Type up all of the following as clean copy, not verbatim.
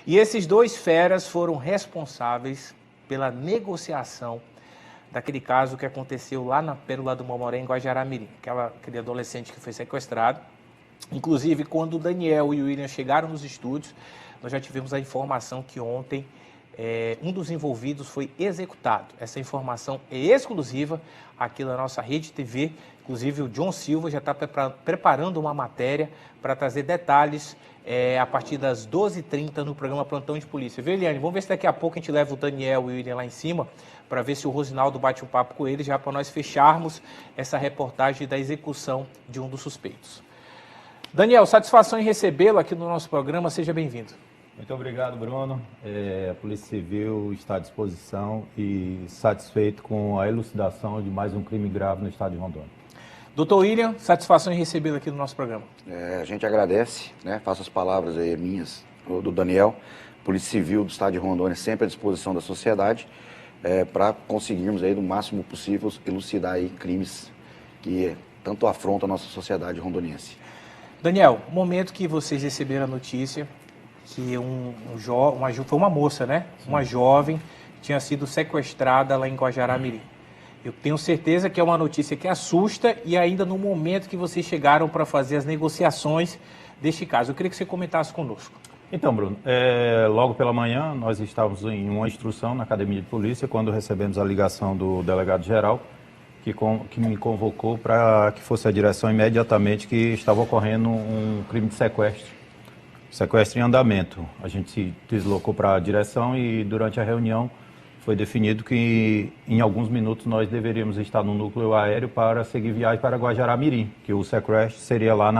E esses dois feras foram responsáveis pela negociação daquele caso que aconteceu lá na Pérola do Mamoré, em Guajará-Mirim, aquele adolescente que foi sequestrado. Inclusive, quando o Daniel e o William chegaram nos estúdios, nós já tivemos a informação que ontem um dos envolvidos foi executado. Essa informação é exclusiva aqui na nossa Rede TV. Inclusive, o John Silva já está preparando uma matéria para trazer detalhes a partir das 12h30 no programa Plantão de Polícia. Viu, Eliane? Vamos ver se daqui a pouco a gente leva o Daniel e o William lá em cima para ver se o Rosinaldo bate um papo com eles, já para nós fecharmos essa reportagem da execução de um dos suspeitos. Daniel, satisfação em recebê-lo aqui no nosso programa. Seja bem-vindo. Muito obrigado, Bruno. A Polícia Civil está à disposição e satisfeito com a elucidação de mais um crime grave no estado de Rondônia. Doutor William, satisfação em recebê-lo aqui no nosso programa. A gente agradece, né? Faço as palavras aí minhas, do Daniel. Polícia Civil do estado de Rondônia sempre à disposição da sociedade para conseguirmos aí, no máximo possível, elucidar aí crimes que tanto afrontam a nossa sociedade rondoniense. Daniel, momento que vocês receberam a notícia que foi uma moça, né? Uma jovem tinha sido sequestrada lá em Guajará-Mirim. Eu tenho certeza que é uma notícia que assusta e ainda no momento que vocês chegaram para fazer as negociações deste caso. Eu queria que você comentasse conosco. Então, Bruno, logo pela manhã nós estávamos em uma instrução na Academia de Polícia quando recebemos a ligação do delegado-geral que me convocou para que fosse a direção imediatamente que estava ocorrendo um crime de sequestro em andamento. A gente se deslocou para a direção e durante a reunião foi definido que em alguns minutos nós deveríamos estar no núcleo aéreo para seguir viagem para Guajará-Mirim, que o sequestro seria lá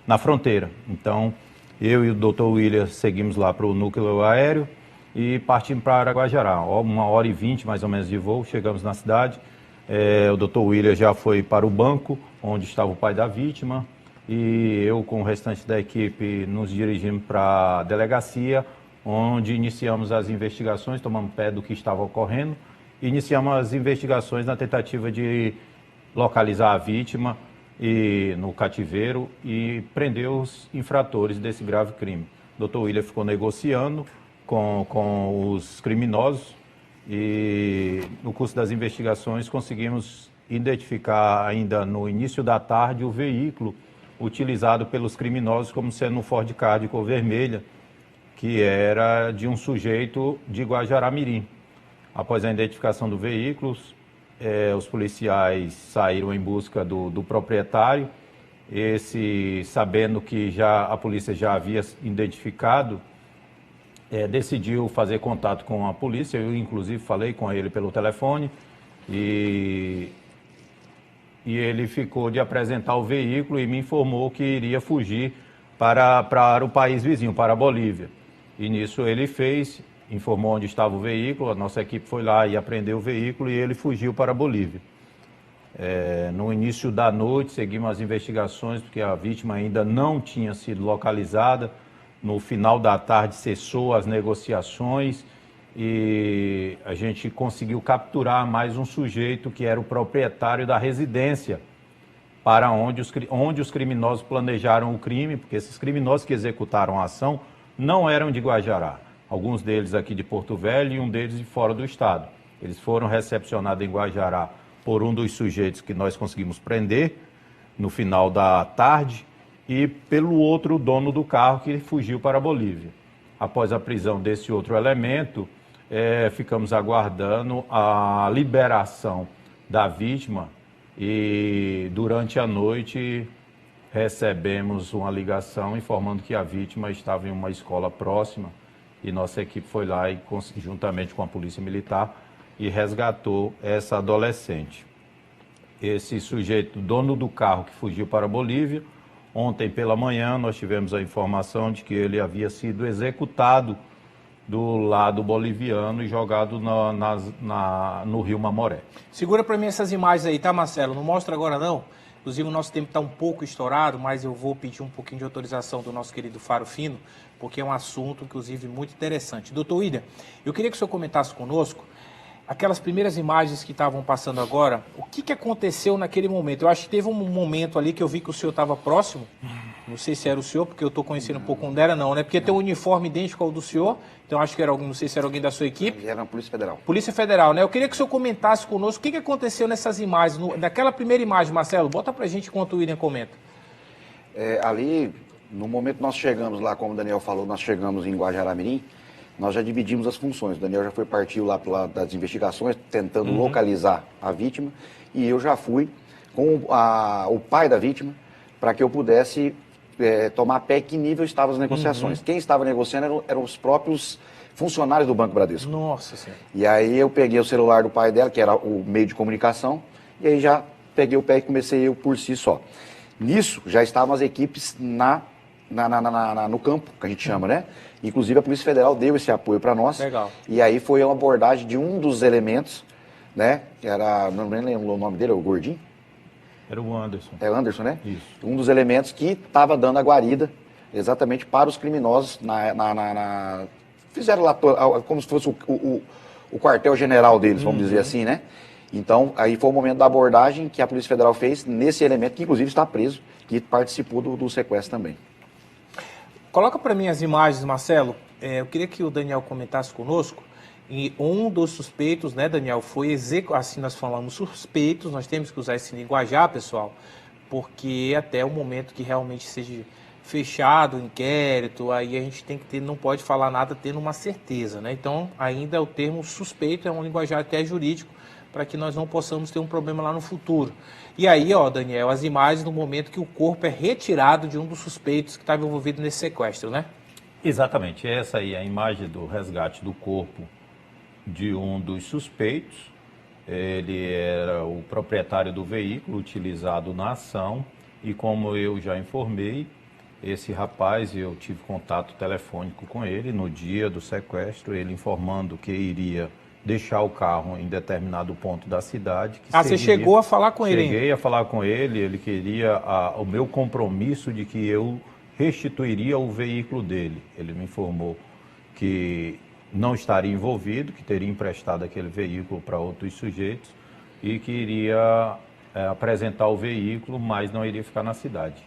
na fronteira. Então, eu e o Dr. William seguimos lá para o núcleo aéreo e partimos para Guajará. 1h20 mais ou menos de voo, chegamos na cidade. O Dr. William já foi para o banco, onde estava o pai da vítima, e eu com o restante da equipe nos dirigimos para a delegacia, onde iniciamos as investigações, tomamos pé do que estava ocorrendo, e iniciamos as investigações na tentativa de localizar a vítima no cativeiro e prender os infratores desse grave crime. O Dr. William ficou negociando com os criminosos e no curso das investigações conseguimos identificar ainda no início da tarde o veículo utilizado pelos criminosos como sendo um Ford Ka de cor vermelha, que era de um sujeito de Guajará-Mirim. Após a identificação do veículo, os policiais saíram em busca do proprietário. Sabendo que a polícia já havia identificado, decidiu fazer contato com a polícia. Eu, inclusive, falei com ele pelo telefone e ele ficou de apresentar o veículo e me informou que iria fugir para o país vizinho, para a Bolívia. E nisso ele informou onde estava o veículo, a nossa equipe foi lá e apreendeu o veículo e ele fugiu para a Bolívia. No início da noite, seguimos as investigações, porque a vítima ainda não tinha sido localizada. No final da tarde, cessou as negociações e a gente conseguiu capturar mais um sujeito que era o proprietário da residência para onde os criminosos planejaram o crime, porque esses criminosos que executaram a ação não eram de Guajará. Alguns deles aqui de Porto Velho e um deles de fora do estado. Eles foram recepcionados em Guajará por um dos sujeitos que nós conseguimos prender no final da tarde e pelo outro dono do carro que fugiu para a Bolívia. Após a prisão desse outro elemento, ficamos aguardando a liberação da vítima e durante a noite recebemos uma ligação informando que a vítima estava em uma escola próxima e nossa equipe foi lá e juntamente com a Polícia Militar e resgatou essa adolescente. Esse sujeito, dono do carro que fugiu para a Bolívia, ontem pela manhã nós tivemos a informação de que ele havia sido executado do lado boliviano e jogado no rio Mamoré. Segura para mim essas imagens aí, tá, Marcelo? Não mostra agora não. Inclusive o nosso tempo está um pouco estourado, mas eu vou pedir um pouquinho de autorização do nosso querido Faro Fino, porque é um assunto, inclusive, muito interessante. Doutor William, eu queria que o senhor comentasse conosco aquelas primeiras imagens que estavam passando agora, o que aconteceu naquele momento? Eu acho que teve um momento ali que eu vi que o senhor estava próximo, não sei se era o senhor, porque eu estou conhecendo um pouco, não era não, né? Porque tem um uniforme idêntico ao do senhor, então acho que era alguém, não sei se era alguém da sua equipe. Era a Polícia Federal. Polícia Federal, né? Eu queria que o senhor comentasse conosco o que aconteceu nessas imagens, daquela primeira imagem, Marcelo, bota pra gente enquanto o William comenta. Ali, no momento que nós chegamos lá, como o Daniel falou, nós chegamos em Guajará-Mirim, nós já dividimos as funções. O Daniel já partiu lá para das investigações, tentando localizar a vítima, e eu já fui com o pai da vítima, para que eu pudesse tomar pé que nível estavam as negociações. Quem estava negociando eram os próprios funcionários do Banco Bradesco. Nossa Senhora. E aí eu peguei o celular do pai dela, que era o meio de comunicação, e aí já peguei o pé e comecei eu por si só. Nisso, já estavam as equipes no campo, que a gente chama, né? Inclusive, a Polícia Federal deu esse apoio para nós. Legal. E aí foi uma abordagem de um dos elementos, né? Que era, não me lembro o nome dele, o Gordinho? Era o Anderson. É o Anderson, né? Isso. Um dos elementos que estava dando a guarida exatamente para os criminosos fizeram lá como se fosse o quartel-general deles, vamos dizer assim, né? Então, aí foi o momento da abordagem que a Polícia Federal fez nesse elemento, que inclusive está preso, que participou do sequestro também. Coloca para mim as imagens, Marcelo. Eu queria que o Daniel comentasse conosco. E um dos suspeitos, né, Daniel, foi assim nós falamos suspeitos, nós temos que usar esse linguajar, pessoal, porque até o momento que realmente seja fechado o inquérito, aí a gente tem que ter, não pode falar nada tendo uma certeza, né? Então, ainda o termo suspeito é um linguajar até jurídico, para que nós não possamos ter um problema lá no futuro. E aí, ó, Daniel, as imagens no momento que o corpo é retirado de um dos suspeitos que estava envolvido nesse sequestro, né? Exatamente, essa aí é a imagem do resgate do corpo de um dos suspeitos. Ele era o proprietário do veículo utilizado na ação e, como eu já informei, esse rapaz, eu tive contato telefônico com ele no dia do sequestro, ele informando que iria deixar o carro em determinado ponto da cidade. Você chegou a falar com ele? Cheguei a falar com ele, ele queria o meu compromisso de que eu restituiria o veículo dele. Ele me informou que não estaria envolvido, que teria emprestado aquele veículo para outros sujeitos e que iria apresentar o veículo, mas não iria ficar na cidade.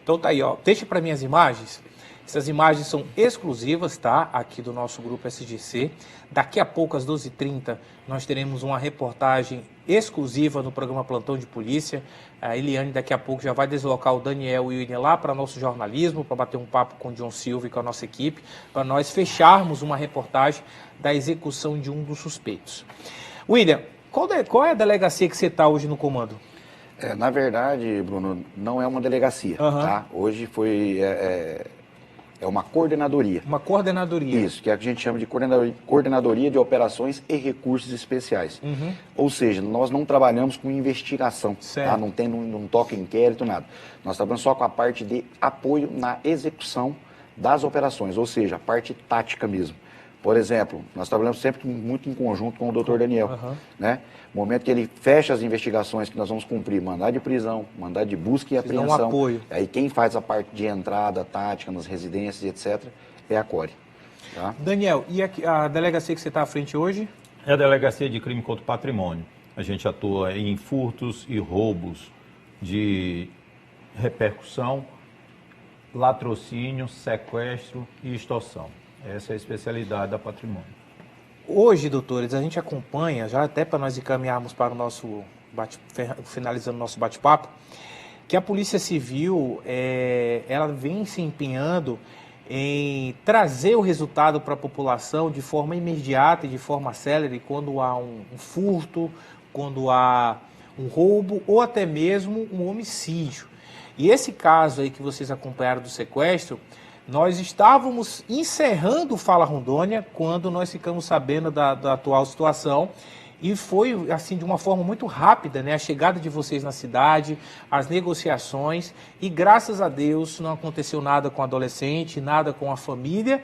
Então tá aí, ó. Deixa para mim as imagens. Essas imagens são exclusivas, tá? Aqui do nosso grupo SGC. Daqui a pouco, às 12h30, nós teremos uma reportagem exclusiva no programa Plantão de Polícia. A Eliane daqui a pouco já vai deslocar o Daniel e o William lá para nosso jornalismo, para bater um papo com o John Silva e com a nossa equipe, para nós fecharmos uma reportagem da execução de um dos suspeitos. William, qual é a delegacia que você está hoje no comando? Na verdade, Bruno, não é uma delegacia, tá? Hoje foi... É uma coordenadoria. Uma coordenadoria. Isso, que é a que a gente chama de coordenadoria de operações e recursos especiais. Ou seja, nós não trabalhamos com investigação, tá? Não toca inquérito, nada. Nós trabalhamos só com a parte de apoio na execução das operações, ou seja, a parte tática mesmo. Por exemplo, nós trabalhamos sempre muito em conjunto com o doutor Daniel, né? No momento que ele fecha as investigações que nós vamos cumprir, mandado de prisão, mandado de busca e apreensão, apoio. Aí quem faz a parte de entrada, tática, nas residências, etc., é a CORE. Tá? Daniel, e a delegacia que você está à frente hoje? É a Delegacia de Crime contra o Patrimônio. A gente atua em furtos e roubos de repercussão, latrocínio, sequestro e extorsão. Essa é a especialidade da Patrimônio. Hoje, doutores, a gente acompanha, já até para nós encaminharmos para o nosso finalizando o nosso bate-papo, que a Polícia Civil ela vem se empenhando em trazer o resultado para a população de forma imediata e de forma célere quando há um furto, quando há um roubo ou até mesmo um homicídio. E esse caso aí que vocês acompanharam do sequestro, nós estávamos encerrando o Fala Rondônia quando nós ficamos sabendo da atual situação e foi assim de uma forma muito rápida, né? A chegada de vocês na cidade, as negociações e graças a Deus não aconteceu nada com o adolescente, nada com a família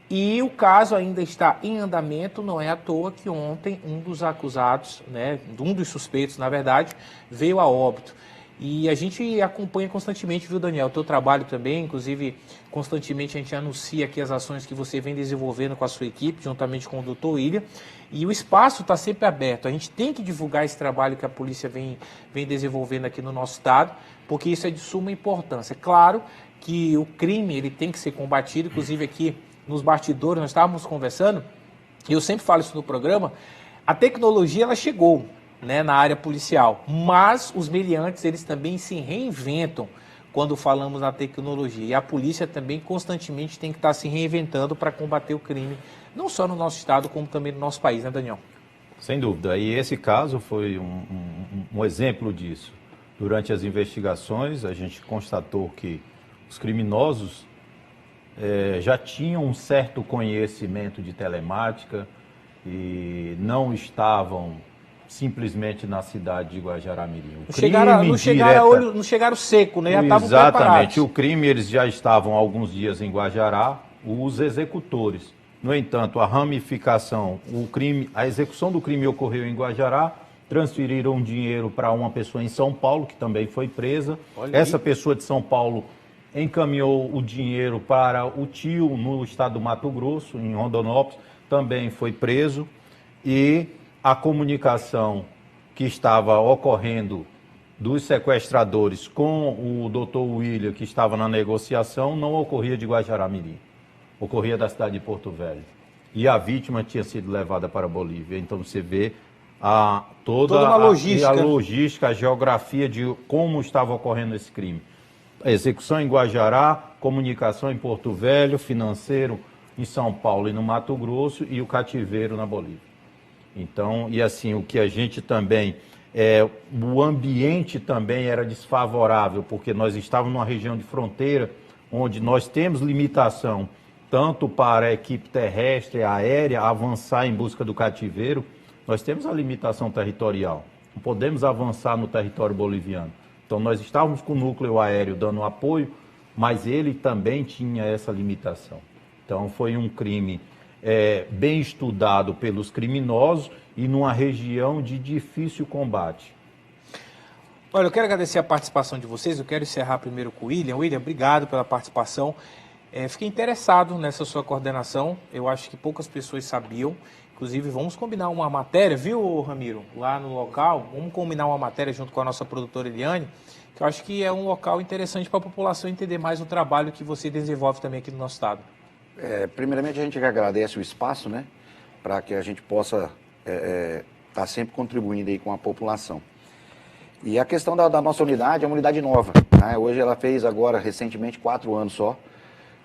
e o caso ainda está em andamento, não é à toa que ontem um dos acusados, né? Um dos suspeitos na verdade, veio a óbito. E a gente acompanha constantemente, viu, Daniel, o teu trabalho também, inclusive constantemente a gente anuncia aqui as ações que você vem desenvolvendo com a sua equipe, juntamente com o Dr. William, e o espaço está sempre aberto. A gente tem que divulgar esse trabalho que a polícia vem desenvolvendo aqui no nosso estado, porque isso é de suma importância. Claro que o crime ele tem que ser combatido, inclusive aqui nos bastidores nós estávamos conversando, e eu sempre falo isso no programa, a tecnologia ela chegou, né, na área policial, mas os meliantes eles também se reinventam quando falamos na tecnologia, e a polícia também constantemente tem que estar se reinventando para combater o crime, não só no nosso estado, como também no nosso país, né, Daniel? Sem dúvida, e esse caso foi um exemplo disso. Durante as investigações, a gente constatou que os criminosos já tinham um certo conhecimento de telemática e não estavam simplesmente na cidade de Guajará-Mirim. Não chegaram seco, né? Já estavam preparados. Exatamente. O crime, eles já estavam há alguns dias em Guajará, os executores. No entanto, a ramificação, a execução do crime ocorreu em Guajará, transferiram dinheiro para uma pessoa em São Paulo, que também foi presa. Essa pessoa de São Paulo encaminhou o dinheiro para o tio no estado do Mato Grosso, em Rondonópolis, também foi preso. E a comunicação que estava ocorrendo dos sequestradores com o Dr. William, que estava na negociação, não ocorria de Guajará-Mirim, ocorria da cidade de Porto Velho. E a vítima tinha sido levada para a Bolívia. Então você vê toda a logística, a geografia de como estava ocorrendo esse crime. A execução em Guajará, comunicação em Porto Velho, financeiro em São Paulo e no Mato Grosso e o cativeiro na Bolívia. Então, e assim, o que a gente também, o ambiente também era desfavorável, porque nós estávamos numa região de fronteira, onde nós temos limitação, tanto para a equipe terrestre e aérea avançar em busca do cativeiro, nós temos a limitação territorial, não podemos avançar no território boliviano. Então, nós estávamos com o núcleo aéreo dando apoio, mas ele também tinha essa limitação. Então, foi um crime bem estudado pelos criminosos e numa região de difícil combate. Olha, eu quero agradecer a participação de vocês, eu quero encerrar primeiro com o William. William, obrigado pela participação. Fiquei interessado nessa sua coordenação, eu acho que poucas pessoas sabiam. Inclusive, vamos combinar uma matéria, viu, Ramiro? Lá no local, vamos combinar uma matéria junto com a nossa produtora Eliane, que eu acho que é um local interessante para a população entender mais o trabalho que você desenvolve também aqui no nosso estado. Primeiramente, a gente agradece o espaço, né, para que a gente possa estar sempre contribuindo aí com a população. E a questão da nossa unidade é uma unidade nova, né? Hoje ela fez agora, recentemente, 4 anos só.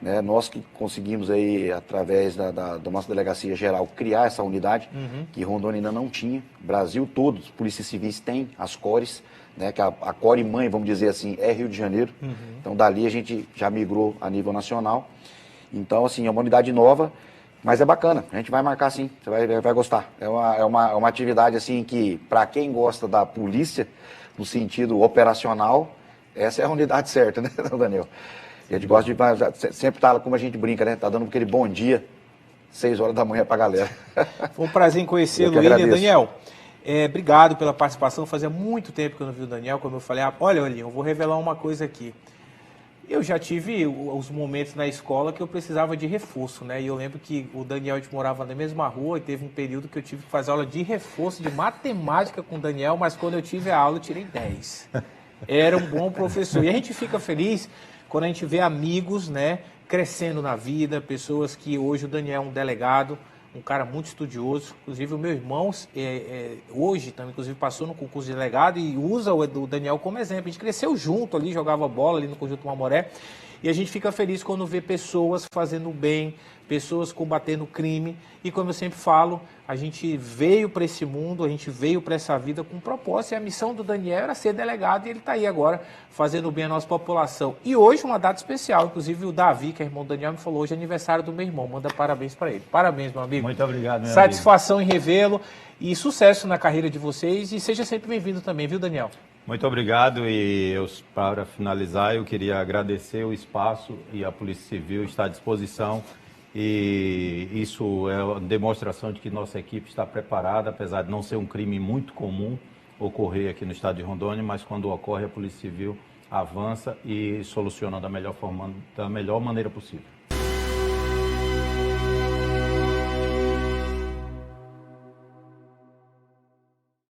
Né? Nós que conseguimos aí, através da nossa delegacia geral, criar essa unidade, que Rondônia ainda não tinha. Brasil todo, os polícias civis têm as cores, né? Que a core mãe, vamos dizer assim, é Rio de Janeiro. Então dali a gente já migrou a nível nacional. Então, assim, é uma unidade nova, mas é bacana, a gente vai marcar sim, você vai gostar. É uma atividade assim que, para quem gosta da polícia, no sentido operacional, essa é a unidade certa, né, Daniel? E a gente gosta de sempre estar, como a gente brinca, né? Tá dando aquele bom dia, 6 horas da manhã pra galera. Foi um prazer em conhecê-lo, William. Daniel, obrigado pela participação. Fazia muito tempo que eu não vi o Daniel, como eu falei, olha, William, eu vou revelar uma coisa aqui. Eu já tive os momentos na escola que eu precisava de reforço, né? E eu lembro que o Daniel, a gente morava na mesma rua e teve um período que eu tive que fazer aula de reforço de matemática com o Daniel, mas quando eu tive a aula eu tirei 10. Era um bom professor. E a gente fica feliz quando a gente vê amigos, né, crescendo na vida, pessoas que hoje o Daniel é um delegado, um cara muito estudioso. Inclusive o meu irmão hoje também, inclusive, passou no concurso de delegado e usa o Daniel como exemplo. A gente cresceu junto ali, jogava bola ali no Conjunto Mamoré. E a gente fica feliz quando vê pessoas fazendo bem, pessoas combatendo o crime. E como eu sempre falo, a gente veio para esse mundo, a gente veio para essa vida com um propósito. E a missão do Daniel era ser delegado e ele está aí agora fazendo bem a nossa população. E hoje uma data especial, inclusive o Davi, que é irmão do Daniel, me falou, hoje é aniversário do meu irmão. Manda parabéns para ele. Parabéns, meu amigo. Muito obrigado, meu Satisfação amigo. Em revê-lo e sucesso na carreira de vocês. E seja sempre bem-vindo também, viu, Daniel? Muito obrigado e para finalizar eu queria agradecer o espaço e a Polícia Civil está à disposição e isso é uma demonstração de que nossa equipe está preparada, apesar de não ser um crime muito comum, ocorrer aqui no estado de Rondônia, mas quando ocorre, a Polícia Civil avança e soluciona da melhor maneira possível.